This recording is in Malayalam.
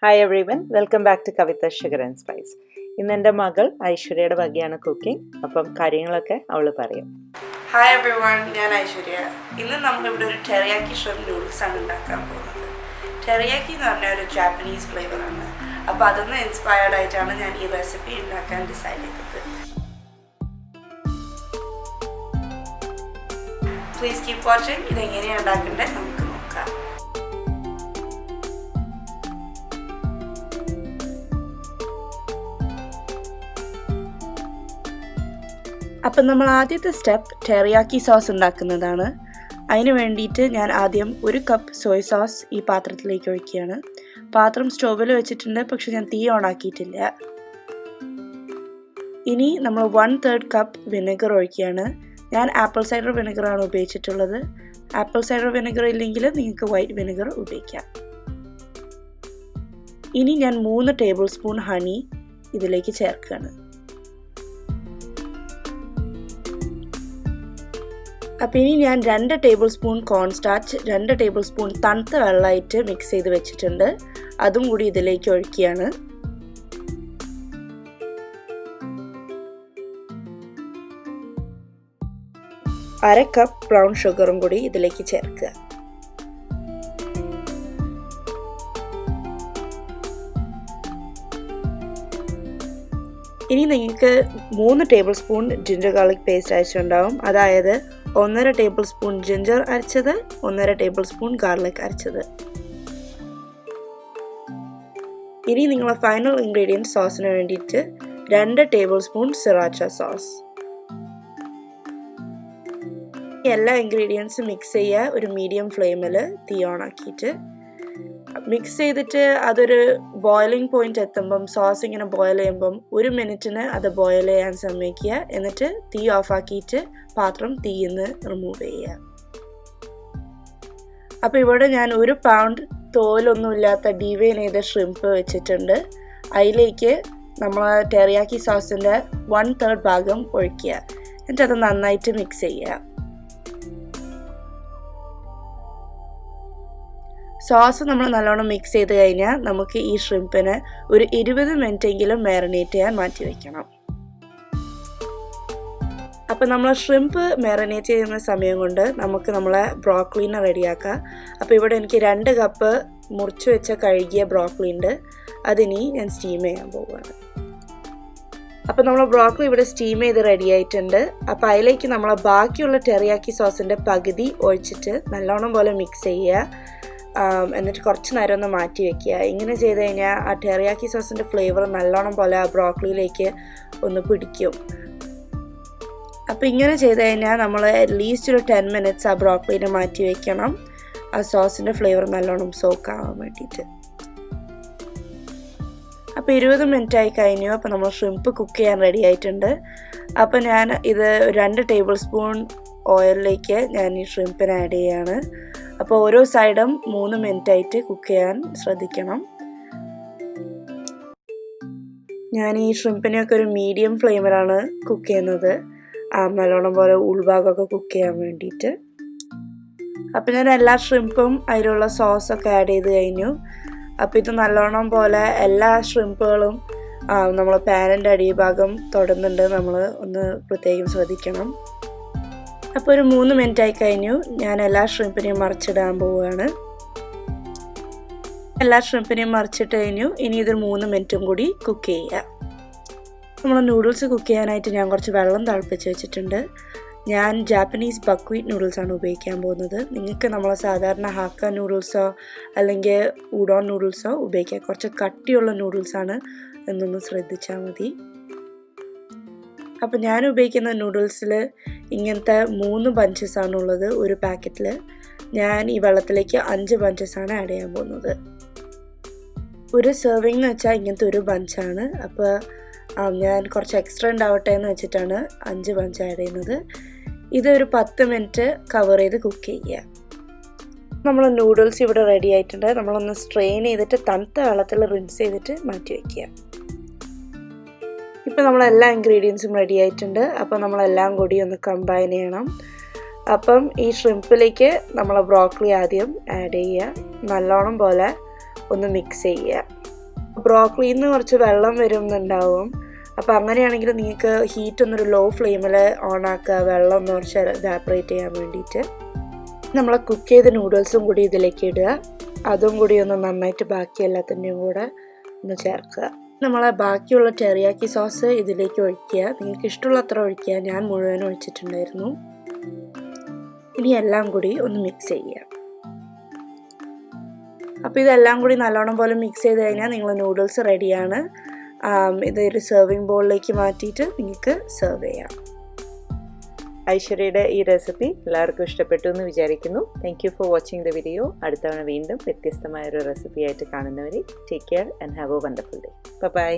Hi everyone, welcome back to Kavitha Sugar and Spice. ഇന്നെൻ്റെ മകൾ ഐശ്വര്യയുടെ വകയാണ് കുക്കിംഗ്. അപ്പം കാര്യങ്ങളൊക്കെ അവൾ പറയും. Hi everyone, ഞാൻ ഐശ്വര്യ. ഇന്ന് നമ്മൾ ഇവിടെ ഒരു ടെറിയാക്കി ഷ്രിംപ് നൂഡിൽസ് ആണ് ഉണ്ടാക്കാൻ പോകുന്നത്. ടെറിയാക്കി എന്ന് പറഞ്ഞ ഒരു ജാപ്പനീസ് ഫ്ലേവർ ആണ്. അപ്പോൾ അതൊന്ന് ഇൻസ്പയർഡ് ആയിട്ടാണ് ഞാൻ ഈ റെസിപ്പി ഉണ്ടാക്കാൻ ഡിസൈഡ് ചെയ്തത്. Please keep watching. ഇത് എങ്ങനെയാണ് ഉണ്ടാക്കേണ്ടത് നമുക്ക് നോക്കാം. അപ്പം നമ്മൾ ആദ്യത്തെ സ്റ്റെപ്പ് ടെറിയാക്കി സോസ് ഉണ്ടാക്കുന്നതാണ്. അതിന് വേണ്ടിയിട്ട് ഞാൻ ആദ്യം 1 കപ്പ് സോയ് സോസ് ഈ പാത്രത്തിലേക്ക് ഒഴിക്കുകയാണ്. പാത്രം സ്റ്റോവിൽ വെച്ചിട്ടുണ്ട്, പക്ഷെ ഞാൻ തീ ഓൺ ആക്കിയിട്ടില്ല. ഇനി നമ്മൾ 1/3 കപ്പ് വിനെഗർ ഒഴിക്കുകയാണ്. ഞാൻ ആപ്പിൾ സൈഡർ വിനെഗറാണ് ഉപയോഗിച്ചിട്ടുള്ളത്. ആപ്പിൾ സൈഡർ വിനെഗർ ഇല്ലെങ്കിൽ നിങ്ങൾക്ക് വൈറ്റ് വിനെഗർ ഉപയോഗിക്കാം. ഇനി ഞാൻ 3 ടേബിൾ സ്പൂൺ ഹണി ഇതിലേക്ക് ചേർക്കുകയാണ്. അപ്പോൾ ഇനി ഞാൻ 2 table spoon cornstarch 2 table spoon തണുത്ത വെള്ളമായിട്ട് മിക്സ് ചെയ്ത് വെച്ചിട്ടുണ്ട്. അതും കൂടി ഇതിലേക്ക് ഒഴിക്കുകയാണ്. അര കപ്പ് ബ്രൗൺ ഷുഗറും കൂടി ഇതിലേക്ക് ചേർക്കുക. ഇനി നിങ്ങൾക്ക് 3 tablespoon ginger garlic paste അരച്ചിട്ടുണ്ടാവും. അതായത് 1.5 ടേബിൾ സ്പൂൺ ജിഞ്ചർ അരച്ചത്, 1.5 ടേബിൾ സ്പൂൺ ഗാർലിക് അരച്ചത്. ഇനി നിങ്ങളെ ഫൈനൽ ഇൻഗ്രീഡിയൻറ്റ് സോസിന് വേണ്ടിയിട്ട് 2 ടേബിൾ സ്പൂൺ സിറാച്ച സോസ്. എല്ലാ ഇൻഗ്രീഡിയൻസും മിക്സ് ചെയ്യുക. ഒരു മീഡിയം ഫ്ലെയിമിൽ തീ ഓൺ ആക്കിയിട്ട് മിക്സ് ചെയ്തിട്ട് അതൊരു ബോയിലിംഗ് പോയിന്റ് എത്തുമ്പം സോസ് ഇങ്ങനെ ബോയിൽ ചെയ്യുമ്പം 1 മിനിറ്റിന് അത് ബോയിൽ ചെയ്യാൻ സമ്മതിക്കുക. എന്നിട്ട് തീ ഓഫ് ആക്കിയിട്ട് പാത്രം തീയിൽ നിന്ന് റിമൂവ് ചെയ്യുക. അപ്പോൾ ഇവിടെ ഞാൻ 1 പൗണ്ട് തോലൊന്നുമില്ലാത്ത ഡീവെയിൻ ചെയ്ത ഷ്രിംപ് വെച്ചിട്ടുണ്ട്. അതിലേക്ക് നമ്മൾ ടെറിയാക്കി സോസിൻ്റെ 1/3 ഭാഗം ഒഴിക്കുക. എന്നിട്ട് അത് നന്നായിട്ട് മിക്സ് ചെയ്യുക. സോസ് നമ്മൾ നല്ലോണം മിക്സ് ചെയ്ത് കഴിഞ്ഞാൽ നമുക്ക് ഈ ഷ്രിംപിന് ഒരു 20 മിനിറ്റെങ്കിലും മാരിനേറ്റ് ചെയ്യാൻ മാറ്റി വയ്ക്കണം. അപ്പോൾ നമ്മൾ ഷ്രിംപ് മാരിനേറ്റ് ചെയ്യുന്ന സമയം കൊണ്ട് നമുക്ക് നമ്മളെ ബ്രോക്കോളിനെ റെഡിയാക്കാം. അപ്പോൾ ഇവിടെ എനിക്ക് 2 കപ്പ് മുറിച്ച് വെച്ച കഴുകിയ ബ്രോക്കോളി ഉണ്ട്. അതിനി ഞാൻ സ്റ്റീം ചെയ്യാൻ പോവുകയാണ്. അപ്പോൾ നമ്മൾ ബ്രോക്കോളി ഇവിടെ സ്റ്റീം ചെയ്ത് റെഡി ആയിട്ടുണ്ട്. അപ്പോൾ അതിലേക്ക് നമ്മൾ ബാക്കിയുള്ള ടെറിയാക്കി സോസിൻ്റെ പകുതി ഒഴിച്ചിട്ട് നല്ലോണം പോലെ മിക്സ് ചെയ്യുക. എന്നിട്ട് കുറച്ച് നേരം ഒന്ന് മാറ്റി വയ്ക്കുക. ഇങ്ങനെ ചെയ്ത് കഴിഞ്ഞാൽ ആ ടെറിയാക്കി സോസിൻ്റെ ഫ്ലേവർ നല്ലോണം പോലെ ആ ബ്രോക്കോളിയിലേക്ക് ഒന്ന് പിടിക്കും. അപ്പോൾ ഇങ്ങനെ ചെയ്ത് കഴിഞ്ഞാൽ നമ്മൾ അറ്റ്ലീസ്റ്റ് ഒരു 10 മിനിറ്റ്സ് ആ ബ്രോക്കോളിനെ മാറ്റി വയ്ക്കണം, ആ സോസിൻ്റെ ഫ്ലേവർ നല്ലോണം സോക്ക് ആവാൻ വേണ്ടിയിട്ട്. അപ്പോൾ 20 മിനിറ്റ് ആയി കഴിഞ്ഞു. അപ്പോൾ നമ്മൾ ഷ്രിംപ് കുക്ക് ചെയ്യാൻ റെഡി ആയിട്ടുണ്ട്. അപ്പോൾ ഞാൻ ഇത് 2 ടേബിൾ സ്പൂൺ ഓയിലിലേക്ക് ഞാൻ ഈ ഷ്രിംപിന് ആഡ് ചെയ്യുകയാണ്. അപ്പോൾ ഓരോ സൈഡും 3 മിനിറ്റ് ആയിട്ട് കുക്ക് ചെയ്യാൻ ശ്രദ്ധിക്കണം. ഞാൻ ഈ ഷ്രിംപിനെയൊക്കെ ഒരു മീഡിയം ഫ്ലെയിമിലാണ് കുക്ക് ചെയ്യുന്നത്, നല്ലോണം പോലെ ഉൾഭാഗമൊക്കെ കുക്ക് ചെയ്യാൻ വേണ്ടിയിട്ട്. അപ്പോൾ ഞാൻ എല്ലാ ഷ്രിംപും അതിലുള്ള സോസൊക്കെ ആഡ് ചെയ്ത് കഴിഞ്ഞു. അപ്പോൾ ഇത് നല്ലോണം പോലെ എല്ലാ ഷ്രിംപുകളും നമ്മൾ പാനിൻ്റെ അടിഭാഗം തൊടുന്നുണ്ട്, നമ്മൾ ഒന്ന് പ്രത്യേകം ശ്രദ്ധിക്കണം. അപ്പോൾ ഒരു 3 മിനിറ്റ് ആയി കഴിഞ്ഞു. ഞാൻ എല്ലാ ഷ്രിംപിനെയും മറിച്ചിടാൻ പോവുകയാണ്. എല്ലാ ഷ്രിംപിനെയും മറിച്ചിട്ട് കഴിഞ്ഞു. ഇനി ഇതൊരു 3 മിനിറ്റും കൂടി കുക്ക് ചെയ്യുക. നമ്മൾ നൂഡിൽസ് കുക്ക് ചെയ്യാനായിട്ട് ഞാൻ കുറച്ച് വെള്ളം തിളപ്പിച്ച് വെച്ചിട്ടുണ്ട്. ഞാൻ ജാപ്പനീസ് ബക്ക്വീറ്റ് നൂഡിൽസ് ആണ് ഉപയോഗിക്കാൻ പോകുന്നത്. നിങ്ങൾക്ക് നമ്മൾ സാധാരണ ഹാക്ക നൂഡിൽസോ അല്ലെങ്കിൽ ഉഡോൺ നൂഡിൽസോ ഉപയോഗിക്കാം. കുറച്ച് കട്ടിയുള്ള നൂഡിൽസാണ് എന്നൊന്ന് ശ്രദ്ധിച്ചാൽ മതി. അപ്പോൾ ഞാൻ ഉപയോഗിക്കുന്ന നൂഡിൽസിൽ ഇങ്ങനത്തെ 3 ബഞ്ചസാണുള്ളത് ഒരു പാക്കറ്റിൽ. ഞാൻ ഈ വെള്ളത്തിലേക്ക് 5 ബഞ്ചസാണ് ആഡ് ചെയ്യാൻ പോകുന്നത്. ഒരു സെർവിങ് എന്ന് വെച്ചാൽ ഇങ്ങനത്തെ ഒരു ബഞ്ചാണ്. അപ്പോൾ ഞാൻ കുറച്ച് എക്സ്ട്രാ ഉണ്ടാവട്ടെ എന്ന് വെച്ചിട്ടാണ് 5 ബഞ്ച് ആഡ് ചെയ്യുന്നത്. ഇതൊരു 10 മിനിറ്റ് കവർ ചെയ്ത് കുക്ക് ചെയ്യുക. നമ്മൾ നൂഡിൽസ് ഇവിടെ റെഡി ആയിട്ടുണ്ട്. നമ്മളൊന്ന് സ്ട്രെയിൻ ചെയ്തിട്ട് തണുത്ത വെള്ളത്തിൽ റിൻസ് ചെയ്തിട്ട് മാറ്റി വയ്ക്കുക. ഇപ്പോൾ നമ്മളെല്ലാ ഇൻഗ്രീഡിയൻസും റെഡി ആയിട്ടുണ്ട്. അപ്പോൾ നമ്മളെല്ലാം കൂടി ഒന്ന് കമ്പൈൻ ചെയ്യണം. അപ്പം ഈ ഷ്രിംപിലേക്ക് നമ്മൾ ബ്രോക്കോളി ആദ്യം ആഡ് ചെയ്യുക. നല്ലോണം പോലെ ഒന്ന് മിക്സ് ചെയ്യുക. ബ്രോക്കലിയിൽ നിന്ന് കുറച്ച് വെള്ളം വരുന്നുണ്ടാവും. അപ്പോൾ അങ്ങനെയാണെങ്കിൽ നിങ്ങൾക്ക് ഹീറ്റ് ഒന്നൊരു ലോ ഫ്ലെയിമിൽ ഓണാക്കുക, വെള്ളം ഒന്ന് കുറച്ച് എവാപ്പറേറ്റ് ചെയ്യാൻ വേണ്ടിയിട്ട്. നമ്മൾ കുക്ക് ചെയ്ത നൂഡിൽസും കൂടി ഇതിലേക്ക് ഇടുക. അതും കൂടി ഒന്ന് നന്നായിട്ട് ബാക്കി എല്ലാത്തിൻ്റെയും കൂടെ ഒന്ന് ചേർക്കുക. നമ്മളെ ബാക്കിയുള്ള ടെറിയാക്കി സോസ് ഇതിലേക്ക് ഒഴിക്കുക. നിങ്ങൾക്ക് ഇഷ്ടമുള്ള അത്ര ഒഴിക്കുക. ഞാൻ മുഴുവൻ ഒഴിച്ചിട്ടുണ്ടായിരുന്നു. ഇനി എല്ലാം കൂടി ഒന്ന് മിക്സ് ചെയ്യുക. അപ്പോൾ ഇതെല്ലാം കൂടി നല്ലോണം പോലെ മിക്സ് ചെയ്ത് കഴിഞ്ഞാൽ നിങ്ങൾ നൂഡിൽസ് റെഡിയാണ്. ഇതൊരു സെർവിങ് ബോളിലേക്ക് മാറ്റിയിട്ട് നിങ്ങൾക്ക് സെർവ് ചെയ്യാം. ഐശ്വര്യയുടെ ഈ റെസിപ്പി എല്ലാവർക്കും ഇഷ്ടപ്പെട്ടു എന്ന് വിചാരിക്കുന്നു. Thank you for watching the video. അടുത്ത തവണ വീണ്ടും വ്യത്യസ്തമായൊരു റെസിപ്പി ആയിട്ട് കാണുന്നവരെ take care and have a wonderful day. By.